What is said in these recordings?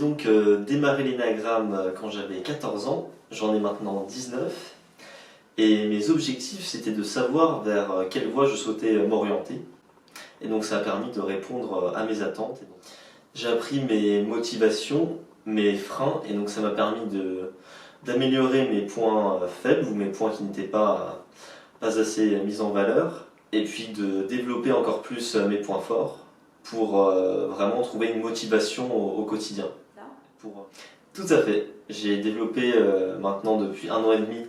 donc démarré l'énagramme quand j'avais 14 ans, j'en ai maintenant 19. Et mes objectifs, c'était de savoir vers quelle voie je souhaitais m'orienter. Et donc ça a permis de répondre à mes attentes. J'ai appris mes motivations, mes freins, et donc ça m'a permis d'améliorer mes points faibles ou mes points qui n'étaient pas assez mis en valeur, et puis de développer encore plus mes points forts pour vraiment trouver une motivation au quotidien. Tout à fait. J'ai développé maintenant depuis 1 an et demi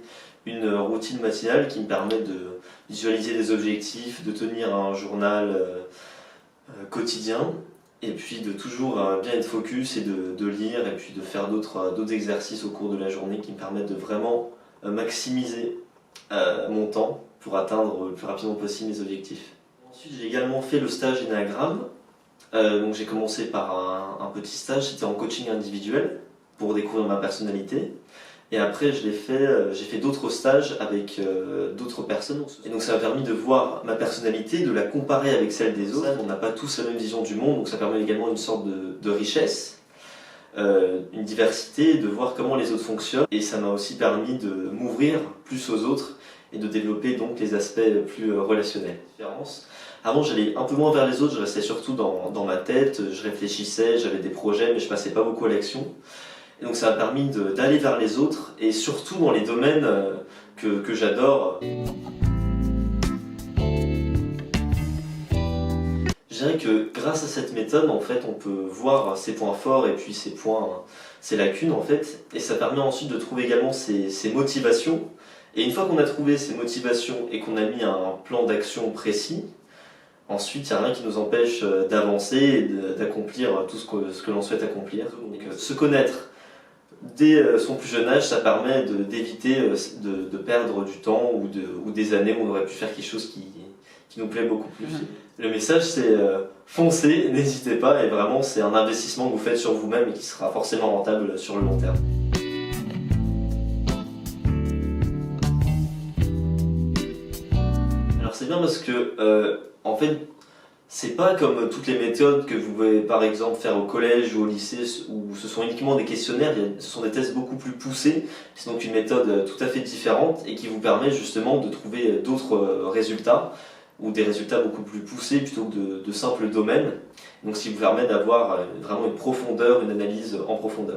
une routine matinale qui me permet de visualiser des objectifs, de tenir un journal quotidien, et puis de toujours bien être focus et de lire, et puis de faire d'autres exercices au cours de la journée qui me permettent de vraiment maximiser mon temps pour atteindre le plus rapidement possible mes objectifs. Ensuite, j'ai également fait le stage Énagramme. Donc j'ai commencé par un petit stage, c'était en coaching individuel pour découvrir ma personnalité. Et après j'ai fait d'autres stages avec d'autres personnes. Et donc ça m'a permis de voir ma personnalité, de la comparer avec celle des autres. On n'a pas tous la même vision du monde, donc ça permet également une sorte de richesse, une diversité, de voir comment les autres fonctionnent. Et ça m'a aussi permis de m'ouvrir plus aux autres et de développer donc les aspects plus relationnels. Avant, j'allais un peu moins vers les autres, je restais surtout dans ma tête, je réfléchissais, j'avais des projets, mais je passais pas beaucoup à l'action. Et donc ça m'a permis d'aller vers les autres, et surtout dans les domaines que j'adore. Je dirais que grâce à cette méthode, en fait, on peut voir ses points forts et puis ses lacunes, en fait, et ça permet ensuite de trouver également ses motivations. Et une fois qu'on a trouvé ses motivations et qu'on a mis un plan d'action précis, ensuite, il n'y a rien qui nous empêche d'avancer et d'accomplir tout ce que l'on souhaite accomplir. Donc, se connaître dès son plus jeune âge, ça permet d'éviter de perdre du temps ou des années où on aurait pu faire quelque chose qui nous plaît beaucoup plus. Le message, c'est foncez, n'hésitez pas, et vraiment c'est un investissement que vous faites sur vous-même et qui sera forcément rentable sur le long terme. Alors c'est bien parce que en fait, c'est pas comme toutes les méthodes que vous pouvez par exemple faire au collège ou au lycée où ce sont uniquement des questionnaires, ce sont des tests beaucoup plus poussés. C'est donc une méthode tout à fait différente et qui vous permet justement de trouver d'autres résultats ou des résultats beaucoup plus poussés plutôt que de simples domaines. Donc ce qui vous permet d'avoir vraiment une profondeur, une analyse en profondeur.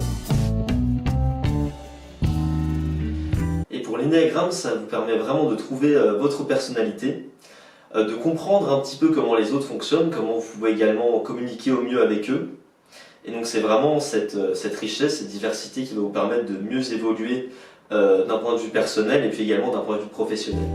Et pour l'énéagramme, ça vous permet vraiment de trouver votre personnalité, de comprendre un petit peu comment les autres fonctionnent, comment vous pouvez également communiquer au mieux avec eux. Et donc c'est vraiment cette richesse, cette diversité qui va vous permettre de mieux évoluer d'un point de vue personnel et puis également d'un point de vue professionnel.